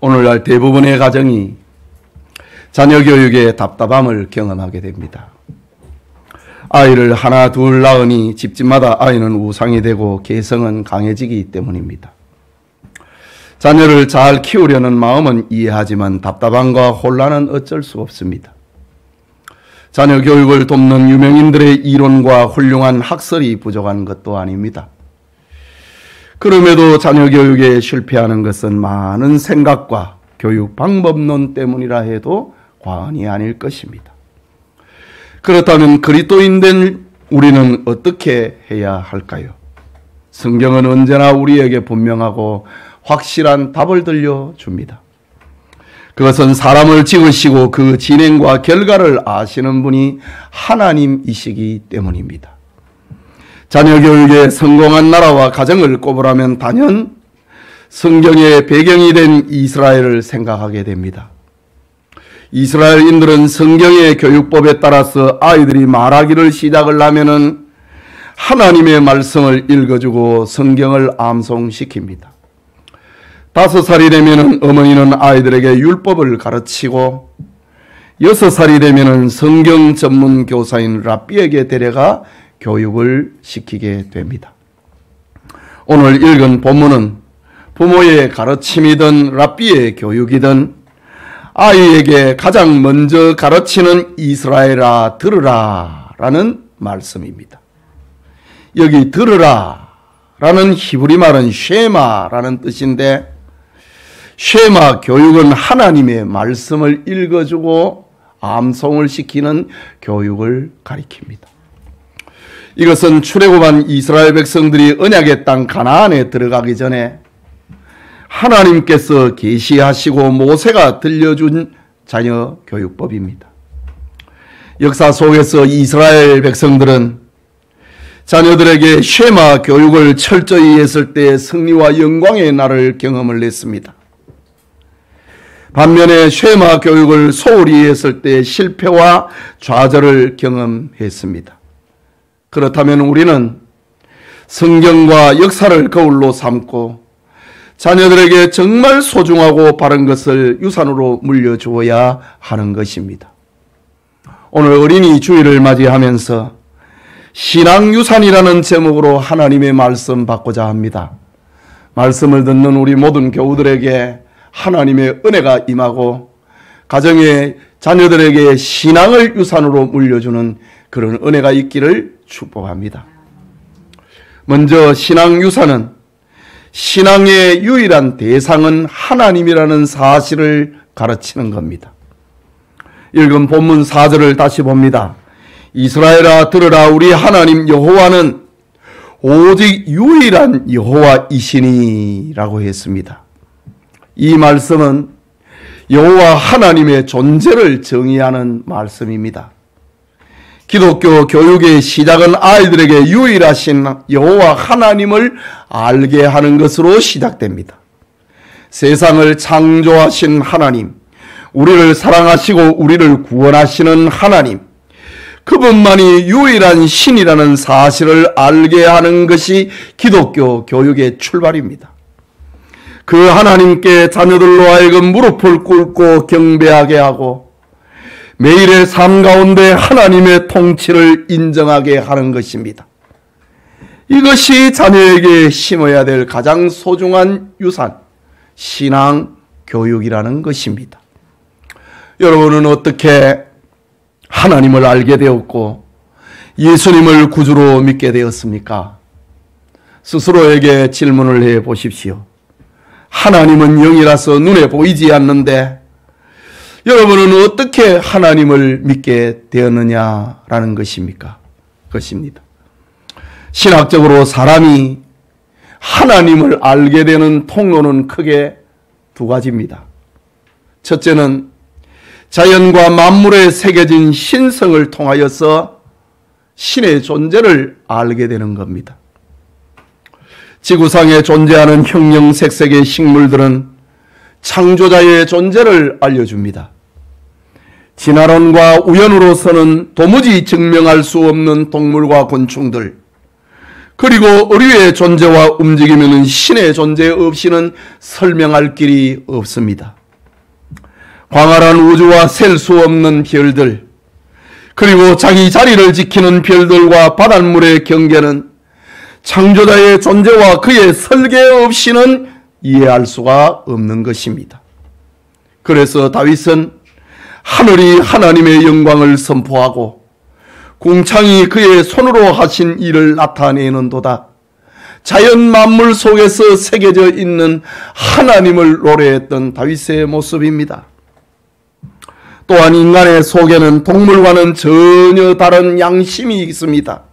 오늘날 대부분의 가정이 자녀 교육에 답답함을 경험하게 됩니다. 아이를 하나 둘 낳으니 집집마다 아이는 우상이 되고 개성은 강해지기 때문입니다. 자녀를 잘 키우려는 마음은 이해하지만 답답함과 혼란은 어쩔 수 없습니다. 자녀 교육을 돕는 유명인들의 이론과 훌륭한 학설이 부족한 것도 아닙니다. 그럼에도 자녀 교육에 실패하는 것은 많은 생각과 교육 방법론 때문이라 해도 과언이 아닐 것입니다. 그렇다면 그리스도인된 우리는 어떻게 해야 할까요? 성경은 언제나 우리에게 분명하고 확실한 답을 들려줍니다. 그것은 사람을 지으시고 그 진행과 결과를 아시는 분이 하나님이시기 때문입니다. 자녀 교육에 성공한 나라와 가정을 꼽으라면 단연 성경의 배경이 된 이스라엘을 생각하게 됩니다. 이스라엘인들은 성경의 교육법에 따라서 아이들이 말하기를 시작을 하면은 하나님의 말씀을 읽어주고 성경을 암송시킵니다. 5살이 되면은 어머니는 아이들에게 율법을 가르치고 6살이 되면은 성경 전문 교사인 랍비에게 데려가 교육을 시키게 됩니다. 오늘 읽은 본문은 부모의 가르침이든 랍비의 교육이든 아이에게 가장 먼저 가르치는 이스라엘아 들으라 라는 말씀입니다. 여기 들으라 라는 히브리 말은 쉐마라는 뜻인데 쉐마 교육은 하나님의 말씀을 읽어주고 암송을 시키는 교육을 가리킵니다. 이것은 출애굽한 이스라엘 백성들이 언약의 땅 가나안에 들어가기 전에 하나님께서 계시하시고 모세가 들려준 자녀 교육법입니다. 역사 속에서 이스라엘 백성들은 자녀들에게 쉐마 교육을 철저히 했을 때 승리와 영광의 날을 경험을 했습니다. 반면에 쉐마 교육을 소홀히 했을 때 실패와 좌절을 경험했습니다. 그렇다면 우리는 성경과 역사를 거울로 삼고 자녀들에게 정말 소중하고 바른 것을 유산으로 물려주어야 하는 것입니다. 오늘 어린이 주일을 맞이하면서 신앙유산이라는 제목으로 하나님의 말씀 받고자 합니다. 말씀을 듣는 우리 모든 교우들에게 하나님의 은혜가 임하고 가정의 자녀들에게 신앙을 유산으로 물려주는 그런 은혜가 있기를 축복합니다. 먼저 신앙유산은 신앙의 유일한 대상은 하나님이라는 사실을 가르치는 겁니다. 읽은 본문 4절을 다시 봅니다. 이스라엘아 들으라 우리 하나님 여호와는 오직 유일한 여호와이시니 라고 했습니다. 이 말씀은 여호와 하나님의 존재를 정의하는 말씀입니다. 기독교 교육의 시작은 아이들에게 유일하신 여호와 하나님을 알게 하는 것으로 시작됩니다. 세상을 창조하신 하나님, 우리를 사랑하시고 우리를 구원하시는 하나님, 그분만이 유일한 신이라는 사실을 알게 하는 것이 기독교 교육의 출발입니다. 그 하나님께 자녀들로 하여금 무릎을 꿇고 경배하게 하고 매일의 삶 가운데 하나님의 통치를 인정하게 하는 것입니다. 이것이 자녀에게 심어야 될 가장 소중한 유산, 신앙 교육이라는 것입니다. 여러분은 어떻게 하나님을 알게 되었고 예수님을 구주로 믿게 되었습니까? 스스로에게 질문을 해 보십시오. 하나님은 영이라서 눈에 보이지 않는데 여러분은 어떻게 하나님을 믿게 되었느냐라는 것입니다. 신학적으로 사람이 하나님을 알게 되는 통로는 크게 두 가지입니다. 첫째는 자연과 만물에 새겨진 신성을 통하여서 신의 존재를 알게 되는 겁니다. 지구상에 존재하는 형형색색의 식물들은 창조자의 존재를 알려줍니다. 진화론과 우연으로서는 도무지 증명할 수 없는 동물과 곤충들, 그리고 우리의 존재와 움직임에는 신의 존재 없이는 설명할 길이 없습니다. 광활한 우주와 셀 수 없는 별들, 그리고 자기 자리를 지키는 별들과 바닷물의 경계는 창조자의 존재와 그의 설계 없이는 이해할 수가 없는 것입니다. 그래서 다윗은 하늘이 하나님의 영광을 선포하고 궁창이 그의 손으로 하신 일을 나타내는도다. 자연 만물 속에서 새겨져 있는 하나님을 노래했던 다윗의 모습입니다. 또한 인간의 속에는 동물과는 전혀 다른 양심이 있습니다.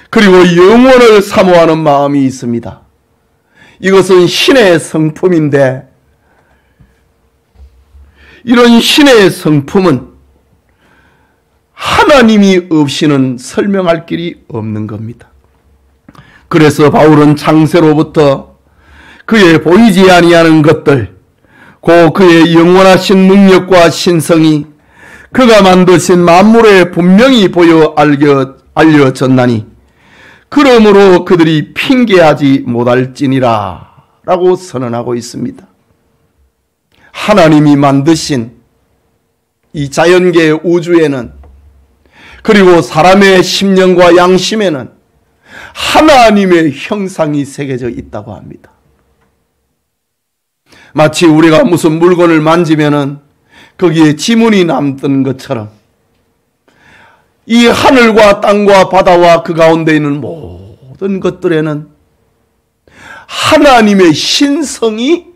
그리고 영원을 사모하는 마음이 있습니다. 이것은 신의 성품인데, 이런 신의 성품은 하나님이 없이는 설명할 길이 없는 겁니다. 그래서 바울은 창세로부터 그의 보이지 아니하는 것들, 고 그의 영원하신 능력과 신성이 그가 만드신 만물에 분명히 보여 알려졌나니 그러므로 그들이 핑계하지 못할지니라 라고 선언하고 있습니다. 하나님이 만드신 이 자연계 우주에는, 그리고 사람의 심령과 양심에는 하나님의 형상이 새겨져 있다고 합니다. 마치 우리가 무슨 물건을 만지면은 거기에 지문이 남던 것처럼 이 하늘과 땅과 바다와 그 가운데 있는 모든 것들에는 하나님의 신성이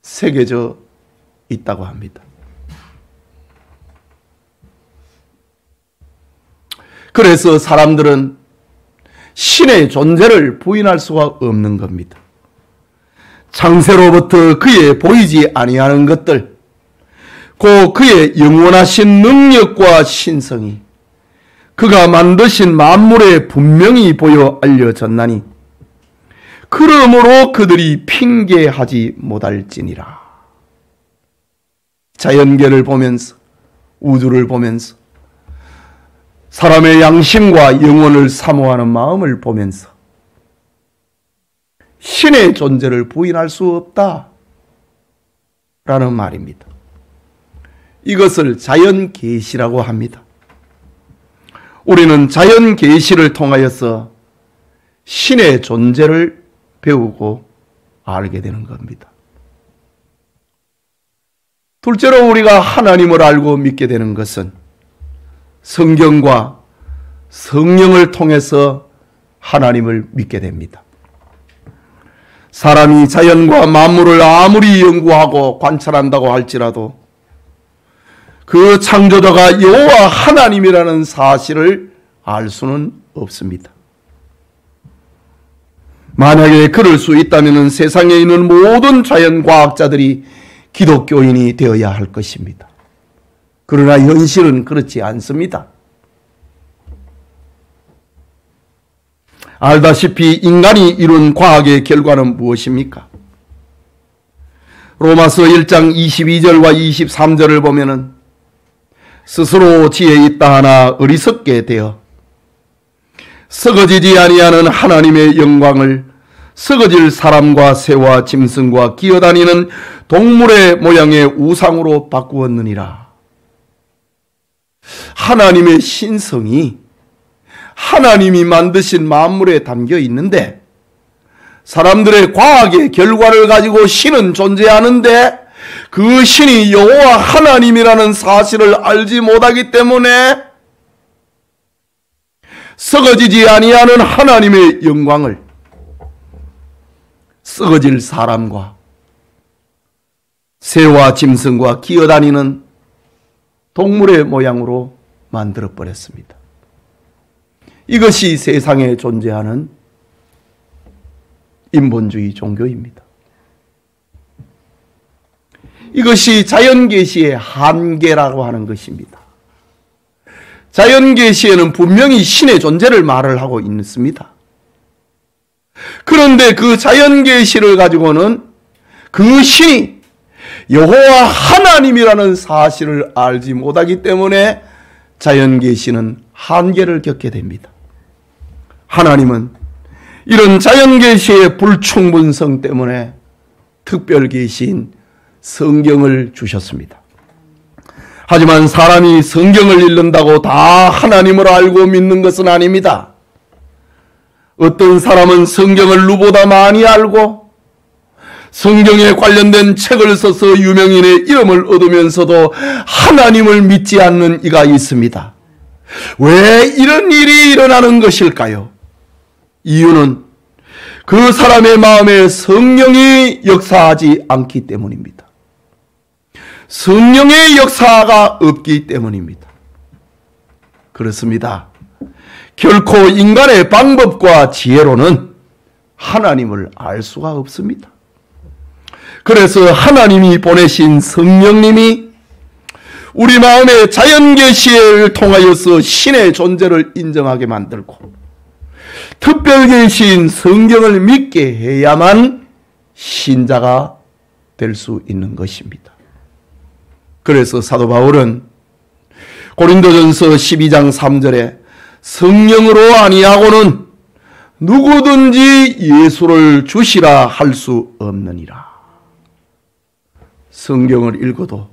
새겨져 있다고 합니다. 그래서 사람들은 신의 존재를 부인할 수가 없는 겁니다. 창세로부터 그의 보이지 아니하는 것들, 고 그의 영원하신 능력과 신성이 그가 만드신 만물에 분명히 보여 알려졌나니 그러므로 그들이 핑계하지 못할지니라. 자연계를 보면서, 우주를 보면서, 사람의 양심과 영혼을 사모하는 마음을 보면서 신의 존재를 부인할 수 없다 라는 말입니다. 이것을 자연계시라고 합니다. 우리는 자연계시를 통하여서 신의 존재를 배우고 알게 되는 겁니다. 둘째로 우리가 하나님을 알고 믿게 되는 것은 성경과 성령을 통해서 하나님을 믿게 됩니다. 사람이 자연과 만물을 아무리 연구하고 관찰한다고 할지라도 그 창조자가 여호와 하나님이라는 사실을 알 수는 없습니다. 만약에 그럴 수 있다면 세상에 있는 모든 자연과학자들이 기독교인이 되어야 할 것입니다. 그러나 현실은 그렇지 않습니다. 알다시피 인간이 이룬 과학의 결과는 무엇입니까? 로마서 1장 22절과 23절을 보면은 스스로 지혜 있다 하나 어리석게 되어 썩어지지 아니하는 하나님의 영광을 썩어질 사람과 새와 짐승과 기어다니는 동물의 모양의 우상으로 바꾸었느니라. 하나님의 신성이 하나님이 만드신 만물에 담겨 있는데 사람들의 과학의 결과를 가지고 신은 존재하는데 그 신이 여호와 하나님이라는 사실을 알지 못하기 때문에 썩어지지 아니하는 하나님의 영광을 썩어질 사람과 새와 짐승과 기어다니는 동물의 모양으로 만들어 버렸습니다. 이것이 세상에 존재하는 인본주의 종교입니다. 이것이 자연계시의 한계라고 하는 것입니다. 자연계시에는 분명히 신의 존재를 말을 하고 있습니다. 그런데 그 자연계시를 가지고는 그 신이 여호와 하나님이라는 사실을 알지 못하기 때문에 자연계시는 한계를 겪게 됩니다. 하나님은 이런 자연계시의 불충분성 때문에 특별 계시인 성경을 주셨습니다. 하지만 사람이 성경을 읽는다고 다 하나님을 알고 믿는 것은 아닙니다. 어떤 사람은 성경을 누구보다 많이 알고 성경에 관련된 책을 써서 유명인의 이름을 얻으면서도 하나님을 믿지 않는 이가 있습니다. 왜 이런 일이 일어나는 것일까요? 이유는 그 사람의 마음에 성령이 역사하지 않기 때문입니다. 성령의 역사가 없기 때문입니다. 그렇습니다. 결코 인간의 방법과 지혜로는 하나님을 알 수가 없습니다. 그래서 하나님이 보내신 성령님이 우리 마음의 자연계시를 통하여서 신의 존재를 인정하게 만들고 특별계시인 성경을 믿게 해야만 신자가 될 수 있는 것입니다. 그래서 사도 바울은 고린도전서 12장 3절에 성령으로 아니하고는 누구든지 예수를 주시라 할 수 없느니라. 성경을 읽어도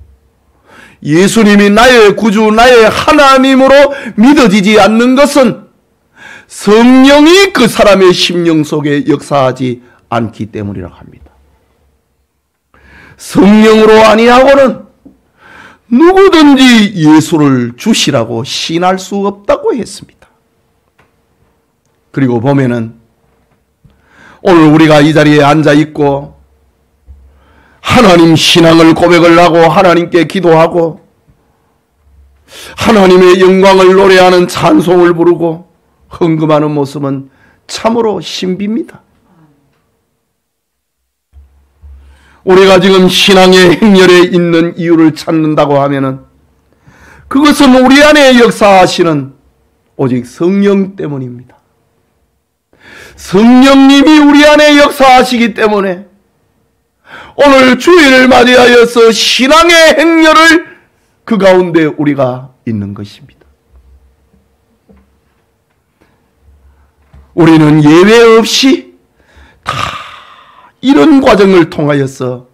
예수님이 나의 구주, 나의 하나님으로 믿어지지 않는 것은 성령이 그 사람의 심령 속에 역사하지 않기 때문이라고 합니다. 성령으로 아니하고는 누구든지 예수를 주시라고 신할 수 없다고 했습니다. 그리고 보면은 오늘 우리가 이 자리에 앉아 있고 하나님 신앙을 고백을 하고 하나님께 기도하고 하나님의 영광을 노래하는 찬송을 부르고 헌금하는 모습은 참으로 신비입니다. 우리가 지금 신앙의 행렬에 있는 이유를 찾는다고 하면은 그것은 우리 안에 역사하시는 오직 성령 때문입니다. 성령님이 우리 안에 역사하시기 때문에 오늘 주일을 맞이하여서 신앙의 행렬을 그 가운데 우리가 있는 것입니다. 우리는 예외 없이 다 이런 과정을 통하여서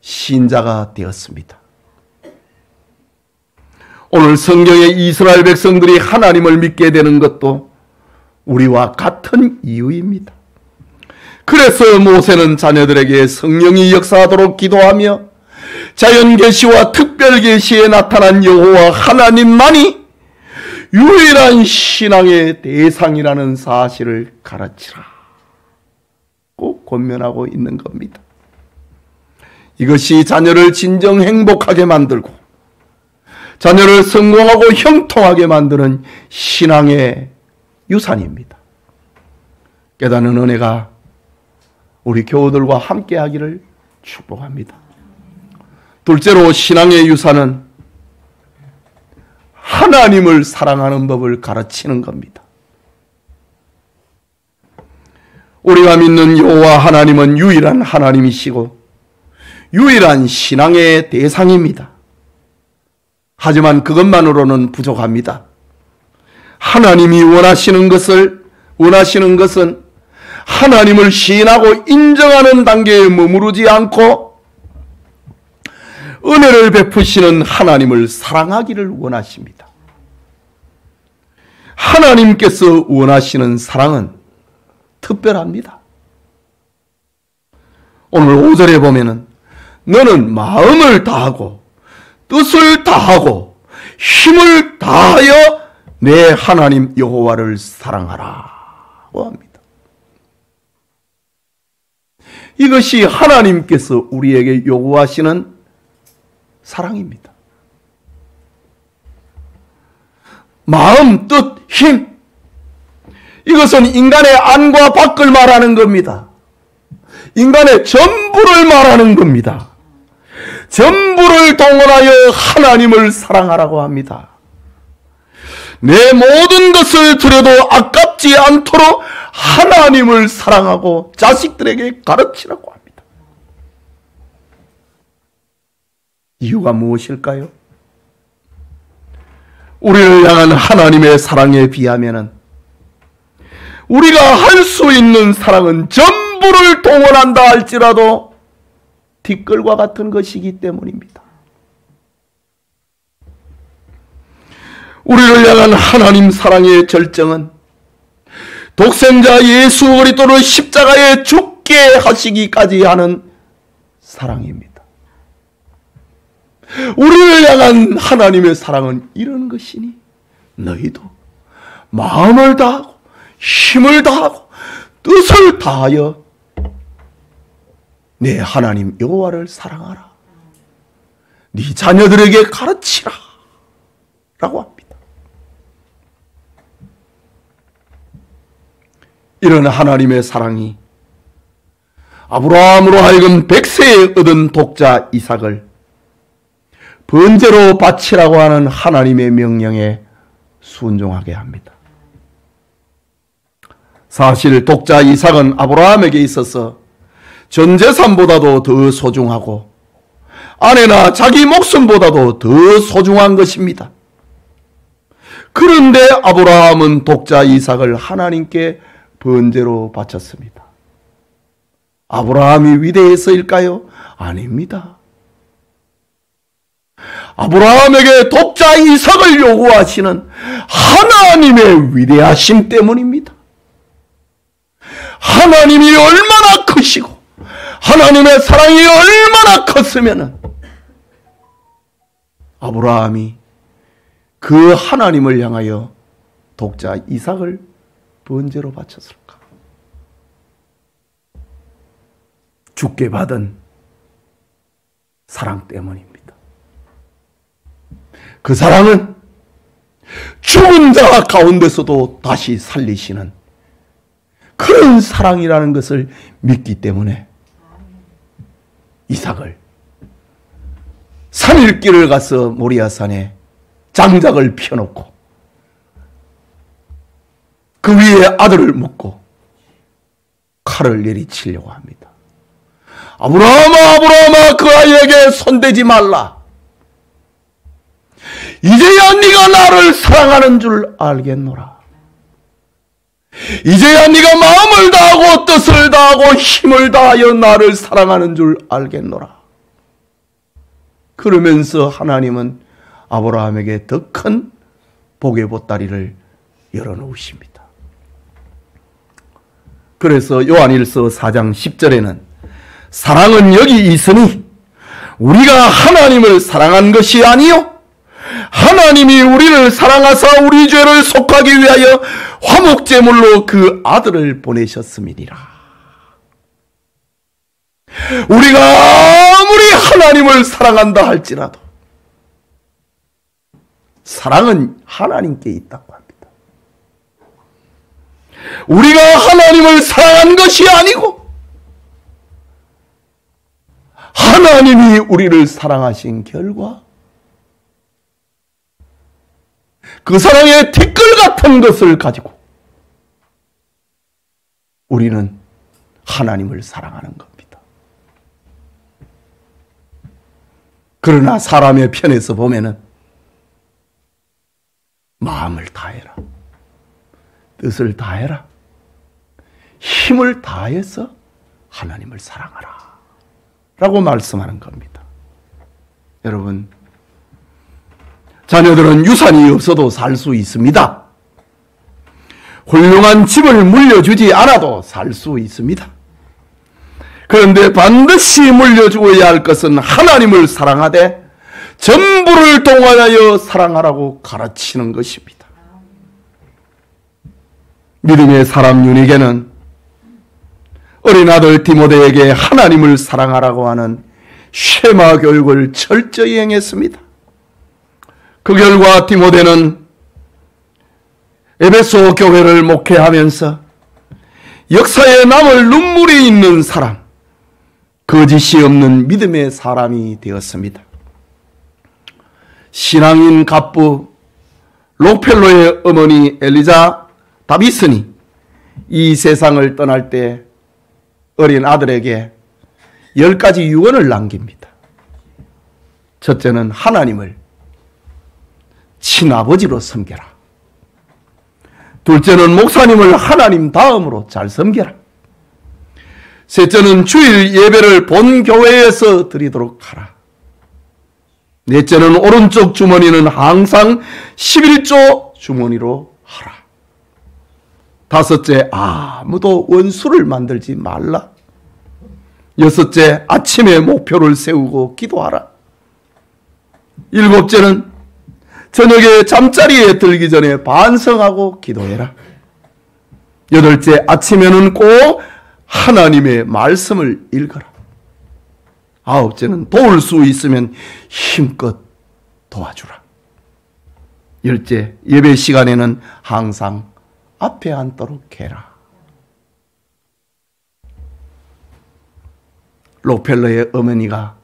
신자가 되었습니다. 오늘 성경의 이스라엘 백성들이 하나님을 믿게 되는 것도 우리와 같은 이유입니다. 그래서 모세는 자녀들에게 성령이 역사하도록 기도하며 자연계시와 특별계시에 나타난 여호와 하나님만이 유일한 신앙의 대상이라는 사실을 가르치라 꼭 권면하고 있는 겁니다. 이것이 자녀를 진정 행복하게 만들고 자녀를 성공하고 형통하게 만드는 신앙의 유산입니다. 깨닫는 은혜가 우리 교우들과 함께 하기를 축복합니다. 둘째로 신앙의 유산은 하나님을 사랑하는 법을 가르치는 겁니다. 우리가 믿는 여호와 하나님은 유일한 하나님이시고 유일한 신앙의 대상입니다. 하지만 그것만으로는 부족합니다. 하나님이 원하시는 것은 하나님을 시인하고 인정하는 단계에 머무르지 않고 은혜를 베푸시는 하나님을 사랑하기를 원하십니다. 하나님께서 원하시는 사랑은 특별합니다. 오늘 5절에 보면은 너는 마음을 다하고 뜻을 다하고 힘을 다하여 내 하나님 여호와를 사랑하라고 합니다. 이것이 하나님께서 우리에게 요구하시는 사랑입니다. 마음, 뜻, 힘, 이것은 인간의 안과 밖을 말하는 겁니다. 인간의 전부를 말하는 겁니다. 전부를 동원하여 하나님을 사랑하라고 합니다. 내 모든 것을 드려도 아깝지 않도록 하나님을 사랑하고 자식들에게 가르치라고 합니다. 이유가 무엇일까요? 우리를 향한 하나님의 사랑에 비하면은 우리가 할 수 있는 사랑은 전부를 동원한다 할지라도 뒷걸과 같은 것이기 때문입니다. 우리를 향한 하나님 사랑의 절정은 독생자 예수 그리스도를 십자가에 죽게 하시기까지 하는 사랑입니다. 우리를 향한 하나님의 사랑은 이런 것이니 너희도 마음을 다하고 힘을 다하고 뜻을 다하여 내 하나님 여호와를 사랑하라. 네 자녀들에게 가르치라. 라고 합니다. 이런 하나님의 사랑이 아브라함으로 하여금 100세에 얻은 독자 이삭을 번제로 바치라고 하는 하나님의 명령에 순종하게 합니다. 사실 독자 이삭은 아브라함에게 있어서 전 재산보다도 더 소중하고 아내나 자기 목숨보다도 더 소중한 것입니다. 그런데 아브라함은 독자 이삭을 하나님께 번제로 바쳤습니다. 아브라함이 위대해서일까요? 아닙니다. 아브라함에게 독자 이삭을 요구하시는 하나님의 위대하심 때문입니다. 하나님이 얼마나 크시고 하나님의 사랑이 얼마나 컸으면 아브라함이 그 하나님을 향하여 독자 이삭을 번제로 바쳤을까? 죽게 받은 사랑 때문입니다. 그 사랑은 죽은 자 가운데서도 다시 살리시는 그런 사랑이라는 것을 믿기 때문에 이삭을 3일 길을 가서 모리아산에 장작을 펴놓고 그 위에 아들을 묻고 칼을 내리치려고 합니다. 아브라함아, 아브라함아, 그 아이에게 손대지 말라. 이제야 네가 나를 사랑하는 줄 알겠노라. 이제야 네가 마음을 다하고 뜻을 다하고 힘을 다하여 나를 사랑하는 줄 알겠노라. 그러면서 하나님은 아브라함에게 더 큰 복의 보따리를 열어놓으십니다. 그래서 요한일서 4장 10절에는 사랑은 여기 있으니 우리가 하나님을 사랑한 것이 아니요 하나님이 우리를 사랑하사 우리 죄를 속하기 위하여 화목제물로 그 아들을 보내셨음이니라. 우리가 아무리 하나님을 사랑한다 할지라도 사랑은 하나님께 있다고 합니다. 우리가 하나님을 사랑한 것이 아니고 하나님이 우리를 사랑하신 결과 그 사랑의 티끌 같은 것을 가지고 우리는 하나님을 사랑하는 겁니다. 그러나 사람의 편에서 보면은 마음을 다해라. 뜻을 다해라. 힘을 다해서 하나님을 사랑하라. 라고 말씀하는 겁니다. 여러분, 자녀들은 유산이 없어도 살 수 있습니다. 훌륭한 집을 물려주지 않아도 살 수 있습니다. 그런데 반드시 물려주어야 할 것은 하나님을 사랑하되 전부를 동원하여 사랑하라고 가르치는 것입니다. 믿음의 사람 유니게는 어린 아들 디모데에게 하나님을 사랑하라고 하는 쉐마 교육을 철저히 행했습니다. 그 결과 디모데는 에베소 교회를 목회하면서 역사에 남을 눈물이 있는 사람, 거짓이 없는 믿음의 사람이 되었습니다. 신앙인 갑부 록펠로의 어머니 엘리자 다비슨이 이 세상을 떠날 때 어린 아들에게 10가지 유언을 남깁니다. 첫째는 하나님을 친아버지로 섬겨라. 둘째는 목사님을 하나님 다음으로 잘 섬겨라. 셋째는 주일 예배를 본 교회에서 드리도록 하라. 넷째는 오른쪽 주머니는 항상 11조 주머니로 하라. 다섯째, 아무도 원수를 만들지 말라. 여섯째, 아침에 목표를 세우고 기도하라. 일곱째는 저녁에 잠자리에 들기 전에 반성하고 기도해라. 여덟째, 아침에는 꼭 하나님의 말씀을 읽어라. 아홉째는 도울 수 있으면 힘껏 도와주라. 열째, 예배 시간에는 항상 앞에 앉도록 해라. 록펠러의 어머니가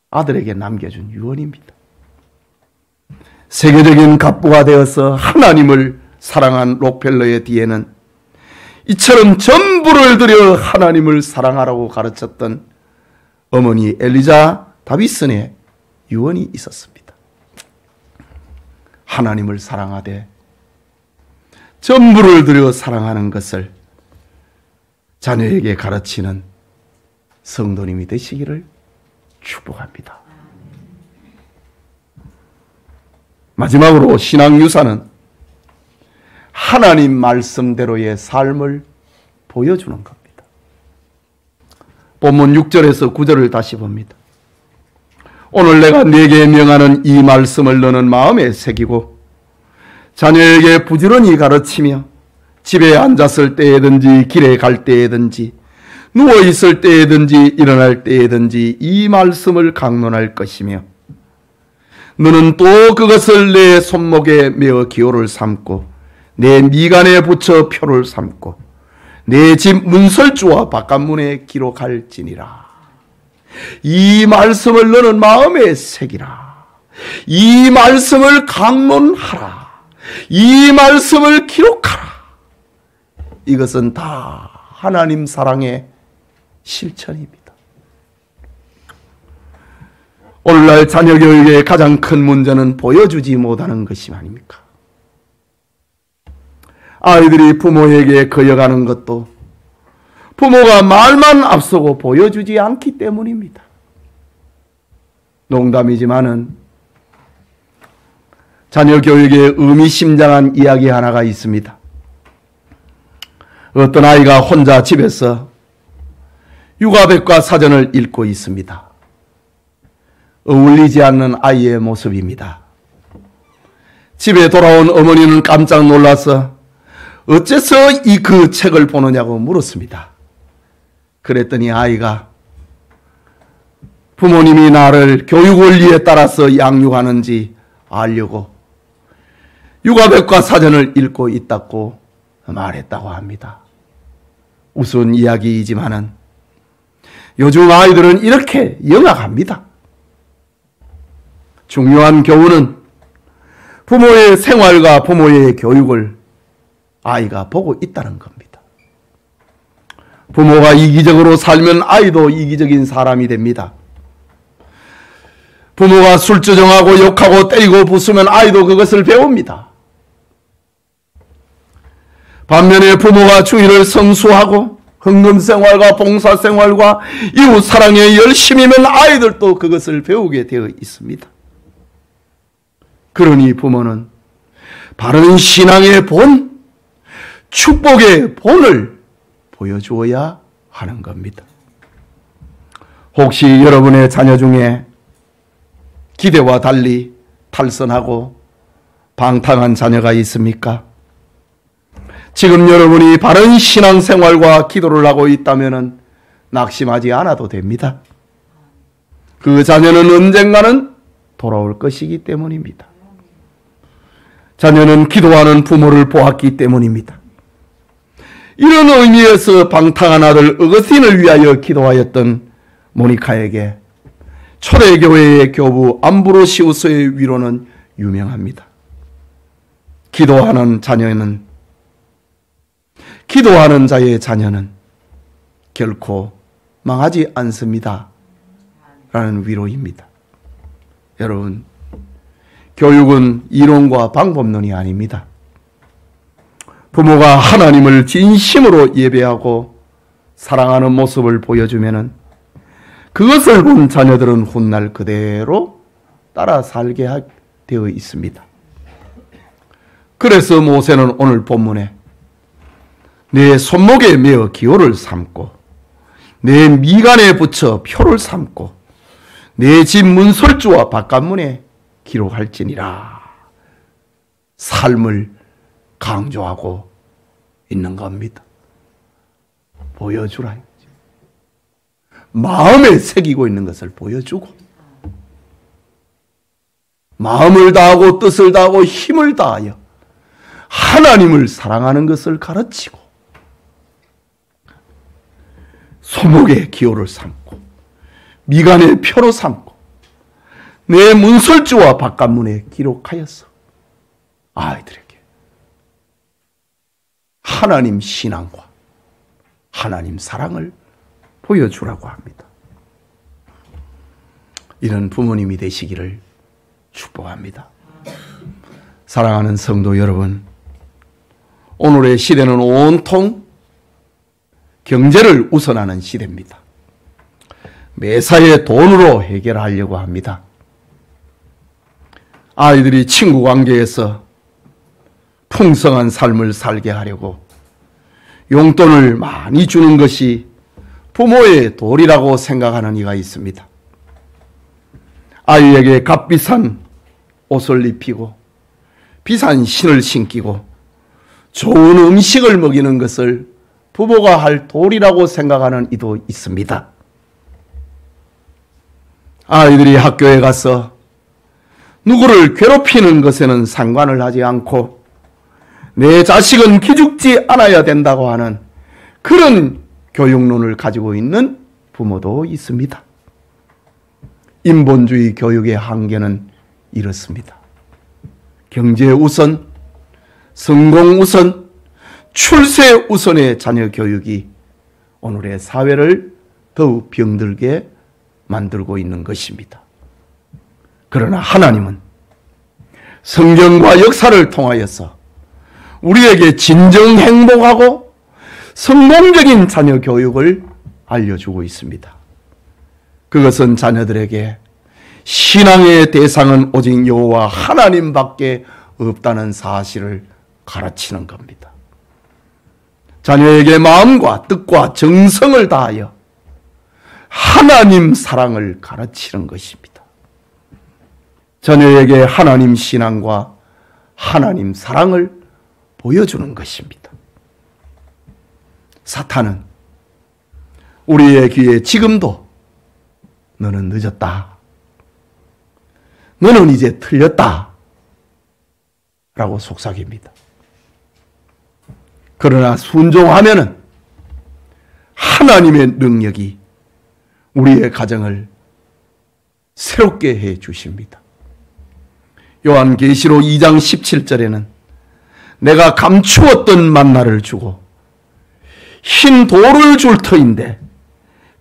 아들에게 남겨준 유언입니다. 세계적인 갑부가 되어서 하나님을 사랑한 록펠러의 뒤에는 이처럼 전부를 들여 하나님을 사랑하라고 가르쳤던 어머니 엘리자 다비슨의 유언이 있었습니다. 하나님을 사랑하되 전부를 들여 사랑하는 것을 자녀에게 가르치는 성도님이 되시기를 축복합니다. 마지막으로 신앙유산은 하나님 말씀대로의 삶을 보여주는 겁니다. 본문 6절에서 9절을 다시 봅니다. 오늘 내가 네게 명하는 이 말씀을 너는 마음에 새기고 자녀에게 부지런히 가르치며 집에 앉았을 때에든지 길에 갈 때에든지 누워있을 때에든지 일어날 때에든지 이 말씀을 강론할 것이며 너는 또 그것을 내 손목에 메어 기호를 삼고 내 미간에 붙여 표를 삼고 내 집 문설주와 바깥문에 기록할지니라. 이 말씀을 너는 마음에 새기라. 이 말씀을 강론하라. 이 말씀을 기록하라. 이것은 다 하나님 사랑의 실천입니다. 오늘날 자녀 교육의 가장 큰 문제는 보여주지 못하는 것이 아닙니까? 아이들이 부모에게 거역하는 것도 부모가 말만 앞서고 보여주지 않기 때문입니다. 농담이지만은 자녀 교육에 의미심장한 이야기 하나가 있습니다. 어떤 아이가 혼자 집에서 육아백과 사전을 읽고 있습니다. 어울리지 않는 아이의 모습입니다. 집에 돌아온 어머니는 깜짝 놀라서 어째서 그 책을 보느냐고 물었습니다. 그랬더니 아이가 부모님이 나를 교육 원리에 따라서 양육하는지 알려고 육아백과 사전을 읽고 있다고 말했다고 합니다. 우스운 이야기이지만은 요즘 아이들은 이렇게 영악합니다. 중요한 교훈은 부모의 생활과 부모의 교육을 아이가 보고 있다는 겁니다. 부모가 이기적으로 살면 아이도 이기적인 사람이 됩니다. 부모가 술주정하고 욕하고 때리고 부수면 아이도 그것을 배웁니다. 반면에 부모가 주일을 성수하고 헌금생활과 봉사생활과 이웃사랑에 열심이면 아이들도 그것을 배우게 되어 있습니다. 그러니 부모는 바른 신앙의 본, 축복의 본을 보여주어야 하는 겁니다. 혹시 여러분의 자녀 중에 기대와 달리 탈선하고 방탕한 자녀가 있습니까? 지금 여러분이 바른 신앙생활과 기도를 하고 있다면 낙심하지 않아도 됩니다. 그 자녀는 언젠가는 돌아올 것이기 때문입니다. 자녀는 기도하는 부모를 보았기 때문입니다. 이런 의미에서 방탕한 아들 어거스틴을 위하여 기도하였던 모니카에게 초대교회의 교부 암브로시우스의 위로는 유명합니다. 기도하는 자의 자녀는 결코 망하지 않습니다. 라는 위로입니다. 여러분, 교육은 이론과 방법론이 아닙니다. 부모가 하나님을 진심으로 예배하고 사랑하는 모습을 보여주면은 그것을 본 자녀들은 훗날 그대로 따라 살게 되어 있습니다. 그래서 모세는 오늘 본문에 내 손목에 메어 기호를 삼고 내 미간에 붙여 표를 삼고 내 집 문설주와 바깥문에 기록할지니라 삶을 강조하고 있는 겁니다. 보여주라. 마음에 새기고 있는 것을 보여주고 마음을 다하고 뜻을 다하고 힘을 다하여 하나님을 사랑하는 것을 가르치고 손목에 기호를 삼고 미간에 표로 삼고 내 문설주와 바깥문에 기록하였어. 아이들에게 하나님 신앙과 하나님 사랑을 보여주라고 합니다. 이런 부모님이 되시기를 축복합니다. 사랑하는 성도 여러분, 오늘의 시대는 온통 경제를 우선하는 시대입니다. 매사에 돈으로 해결하려고 합니다. 아이들이 친구 관계에서 풍성한 삶을 살게 하려고 용돈을 많이 주는 것이 부모의 도리라고 생각하는 이가 있습니다. 아이에게 값비싼 옷을 입히고 비싼 신을 신기고 좋은 음식을 먹이는 것을 부모가 할 도리라고 생각하는 이도 있습니다. 아이들이 학교에 가서 누구를 괴롭히는 것에는 상관을 하지 않고 내 자식은 기죽지 않아야 된다고 하는 그런 교육론을 가지고 있는 부모도 있습니다. 인본주의 교육의 한계는 이렇습니다. 경제 우선, 성공 우선, 출세 우선의 자녀 교육이 오늘의 사회를 더욱 병들게 만들고 있는 것입니다. 그러나 하나님은 성경과 역사를 통하여서 우리에게 진정 행복하고 성공적인 자녀 교육을 알려주고 있습니다. 그것은 자녀들에게 신앙의 대상은 오직 여호와 하나님밖에 없다는 사실을 가르치는 겁니다. 자녀에게 마음과 뜻과 정성을 다하여 하나님 사랑을 가르치는 것입니다. 자녀에게 하나님 신앙과 하나님 사랑을 보여주는 것입니다. 사탄은 우리의 귀에 지금도 너는 늦었다, 너는 이제 틀렸다 라고 속삭입니다. 그러나 순종하면은 하나님의 능력이 우리의 가정을 새롭게 해 주십니다. 요한계시록 2장 17절에는 내가 감추었던 만나를 주고 흰 돌을 줄 터인데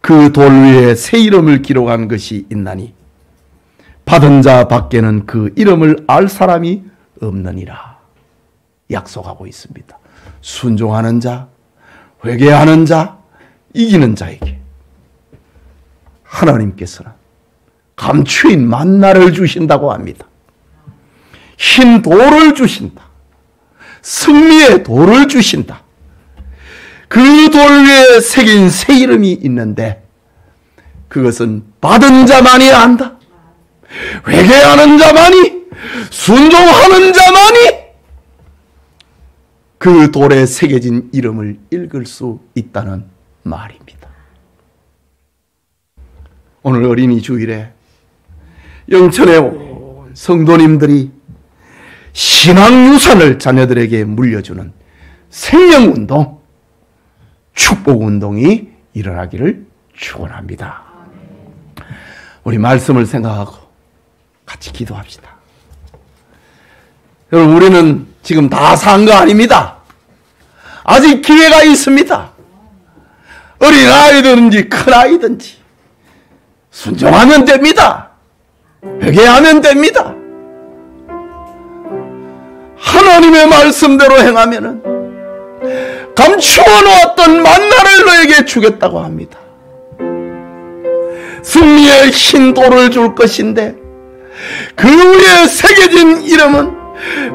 그 돌 위에 새 이름을 기록한 것이 있나니 받은 자 밖에는 그 이름을 알 사람이 없느니라 약속하고 있습니다. 순종하는 자, 회개하는 자, 이기는 자에게 하나님께서는 감추인 만나를 주신다고 합니다. 흰 돌을 주신다. 승리의 돌을 주신다. 그 돌 위에 새긴 새 이름이 있는데 그것은 받은 자만이 안다. 회개하는 자만이, 순종하는 자만이 그 돌에 새겨진 이름을 읽을 수 있다는 말입니다. 오늘 어린이 주일에 영천의 온 성도님들이 신앙유산을 자녀들에게 물려주는 생명운동, 축복운동이 일어나기를 축원합니다. 우리 말씀을 생각하고 같이 기도합시다. 여러분, 우리는 지금 다 산 거 아닙니다. 아직 기회가 있습니다. 어린 아이든지 큰 아이든지 순종하면 됩니다. 회개하면 됩니다. 하나님의 말씀대로 행하면은 감추어 놓았던 만나를 너에게 주겠다고 합니다. 승리의 흰 돌을 줄 것인데 그 위에 새겨진 이름은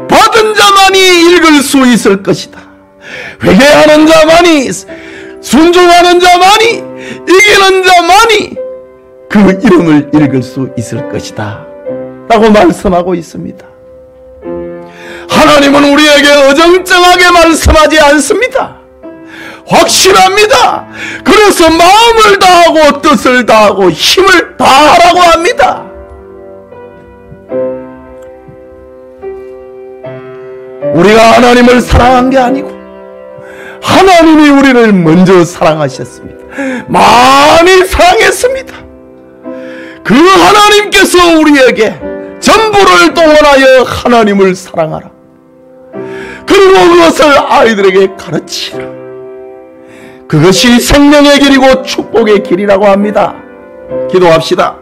받은 자만이 읽을 수 있을 것이다. 회개하는 자만이, 순종하는 자만이, 이기는 자만이 그 이름을 읽을 수 있을 것이다 라고 말씀하고 있습니다. 하나님은 우리에게 어정쩡하게 말씀하지 않습니다. 확실합니다. 그래서 마음을 다하고 뜻을 다하고 힘을 다하라고 합니다. 우리가 하나님을 사랑한 게 아니고 하나님이 우리를 먼저 사랑하셨습니다. 많이 사랑했습니다. 그 하나님께서 우리에게 전부를 동원하여 하나님을 사랑하라. 그리고 그것을 아이들에게 가르치라. 그것이 생명의 길이고 축복의 길이라고 합니다. 기도합시다.